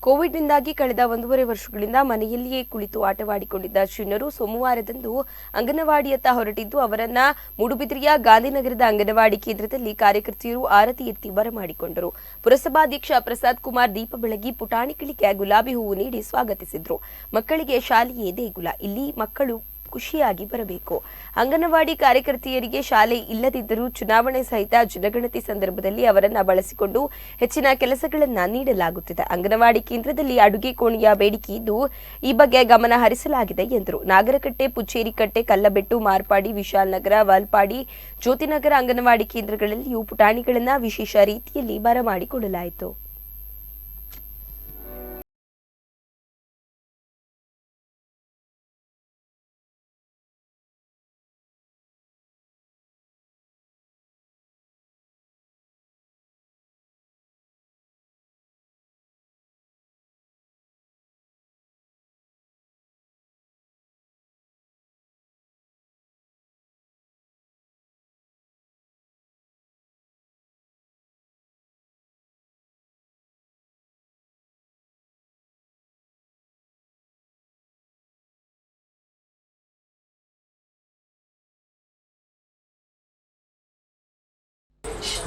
ಕೋವಿಡ್ನಿಂದಾಗಿ ಕಳೆದ 1.5 ವರ್ಷಗಳಿಂದ ಮನೆಯಲ್ಲಿಯೇ ಕುಳಿತು ಆಟವಾಡಿಕೊಂಡಿದ್ದ ಚಿಣ್ಣರು ಸೋಮವಾರದಂದು ಅಂಗನವಾಡಿಯತ್ತ ಹೊರಟಿದ್ದು ಅವರನ್ನ ಮೂಡುಬಿದಿರೆಯ ಗಾಂಧಿನಗರದ ಅಂಗನವಾಡಿ ಕೇಂದ್ರದಲ್ಲಿ ಕಾರ್ಯಕರ್ತೆಯರು ಆರತಿ ಎತ್ತಿ ಬರಮಾಡಿಕೊಂಡರು. ಪುರಸಭಾಧ್ಯಕ್ಷ ಪ್ರಸಾದ್ ಕುಮಾರ್ ದೀಪ ಬೆಳಗಿ ಪುಟಾಣಿಗಳಿಗೆ ಗುಲಾಬಿ ಹೂವು ನೀಡಿ ಸ್ವಾಗತಿಸಿದ್ರು. ಮಕ್ಕಳಿಗೆ ಶಾಲೆಯೇ ದೇಗುಲ, ಇಲ್ಲಿ ಮಕ್ಕಳು ಖುಷಿಯಾಗಿ ಬರಬೇಕು. ಅಂಗನವಾಡಿ ಕಾರ್ಯಕರ್ತೆಯರಿಗೆ ಶಾಲೆ ಇಲ್ಲದಿದ್ದರೂ ಚುನಾವಣೆ ಸಹಿತ ಜನಗಣತಿ ಸಂದರ್ಭದಲ್ಲಿ ಅವರನ್ನ ಬಳಸಿಕೊಂಡು ಹೆಚ್ಚಿನ ಕೆಲಸಗಳನ್ನ ನೀಡಲಾಗುತ್ತಿದೆ. ಅಂಗನವಾಡಿ ಕೇಂದ್ರದಲ್ಲಿ ಅಡುಗೆ ಕೋಣೆಯ ಬೇಡಿಕೆ ಇದ್ದು ಈ ಬಗ್ಗೆ ಗಮನ ಹರಿಸಲಾಗಿದೆ ಎಂದರು. ನಾಗರಕಟ್ಟೆ, ಪುಚ್ಚೇರಿಕಟ್ಟೆ, ಕಲ್ಲಬೆಟ್ಟು, ಮಾರ್ಪಾಡಿ, ವಿಶಾಲ್ ನಗರ, ವಾಲ್ಪಾಡಿ, ಜ್ಯೋತಿನಗರ ಅಂಗನವಾಡಿ ಕೇಂದ್ರಗಳಲ್ಲಿಯೂ ಪುಟಾಣಿಗಳನ್ನ ವಿಶೇಷ ರೀತಿಯಲ್ಲಿ ಬರಮಾಡಿಕೊಳ್ಳಲಾಯಿತು.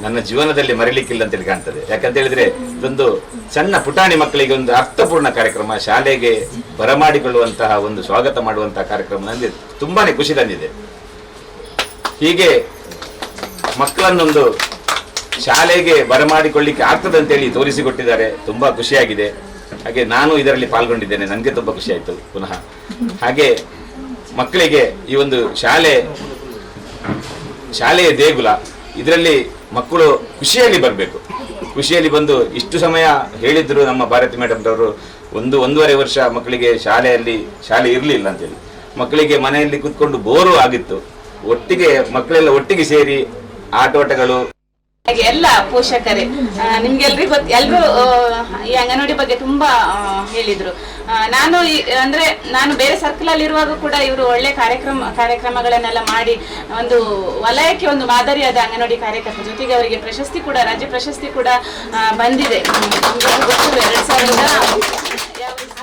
ನನ್ನ ಜೀವನದಲ್ಲಿ ಮರಿಲಿಕ್ಕಿಲ್ಲ ಅಂತೇಳಿ ಕಾಣ್ತದೆ. ಯಾಕಂತ ಹೇಳಿದ್ರೆ ಇದೊಂದು ಸಣ್ಣ ಪುಟಾಣಿ ಮಕ್ಕಳಿಗೆ ಒಂದು ಅರ್ಥಪೂರ್ಣ ಕಾರ್ಯಕ್ರಮ, ಶಾಲೆಗೆ ಬರಮಾಡಿಕೊಳ್ಳುವಂತಹ ಒಂದು ಸ್ವಾಗತ ಮಾಡುವಂತಹ ಕಾರ್ಯಕ್ರಮ ನನಗೆ ತುಂಬಾನೇ ಖುಷಿ ತಂದಿದೆ. ಹೀಗೆ ಮಕ್ಕಳನ್ನೊಂದು ಶಾಲೆಗೆ ಬರಮಾಡಿಕೊಳ್ಳಿಕ್ಕೆ ಆಗ್ತದೆ ಅಂತೇಳಿ ತೋರಿಸಿಕೊಟ್ಟಿದ್ದಾರೆ. ತುಂಬಾ ಖುಷಿಯಾಗಿದೆ. ಹಾಗೆ ನಾನು ಇದರಲ್ಲಿ ಪಾಲ್ಗೊಂಡಿದ್ದೇನೆ, ನನಗೆ ತುಂಬಾ ಖುಷಿ ಆಯ್ತು. ಪುನಃ ಹಾಗೆ ಮಕ್ಕಳಿಗೆ ಈ ಒಂದು ಶಾಲೆಯ ದೇಗುಲ, ಇದರಲ್ಲಿ ಮಕ್ಕಳು ಖುಷಿಯಲ್ಲಿ ಬರಬೇಕು. ಖುಷಿಯಲ್ಲಿ ಬಂದು ಇಷ್ಟು ಸಮಯ ಹೇಳಿದ್ರು ನಮ್ಮ ಭಾರತಿ ಮೇಡಮ್ರವರು, 1.5 ವರ್ಷ ಮಕ್ಕಳಿಗೆ ಶಾಲೆ ಇರಲಿಲ್ಲ ಅಂತೇಳಿ. ಮಕ್ಕಳಿಗೆ ಮನೆಯಲ್ಲಿ ಕೂತ್ಕೊಂಡು ಬೋರು ಆಗಿತ್ತು. ಮಕ್ಕಳೆಲ್ಲ ಒಟ್ಟಿಗೆ ಸೇರಿ ಆಟೋಟಗಳು. ಎಲ್ಲ ಪೋಷಕರೇ, ನಿಮ್ಗೆಲ್ರಿಗೂ ಎಲ್ರು ಈ ಅಂಗನವಾಡಿ ಬಗ್ಗೆ ತುಂಬಾ ಹೇಳಿದ್ರು. ನಾನು ಬೇರೆ ಸರ್ಕಲ್ ಅಲ್ಲಿ ಇರುವಾಗ ಕೂಡ ಇವರು ಒಳ್ಳೆ ಕಾರ್ಯಕ್ರಮಗಳನ್ನೆಲ್ಲ ಮಾಡಿ ಒಂದು ವಲಯಕ್ಕೆ ಒಂದು ಮಾದರಿಯಾದ ಅಂಗನವಾಡಿ ಕಾರ್ಯಕರ್ತರ ಜೊತೆಗೆ ಅವರಿಗೆ ಪ್ರಶಸ್ತಿ ಕೂಡ, ರಾಜ್ಯ ಪ್ರಶಸ್ತಿ ಕೂಡ ಬಂದಿದೆ. 2000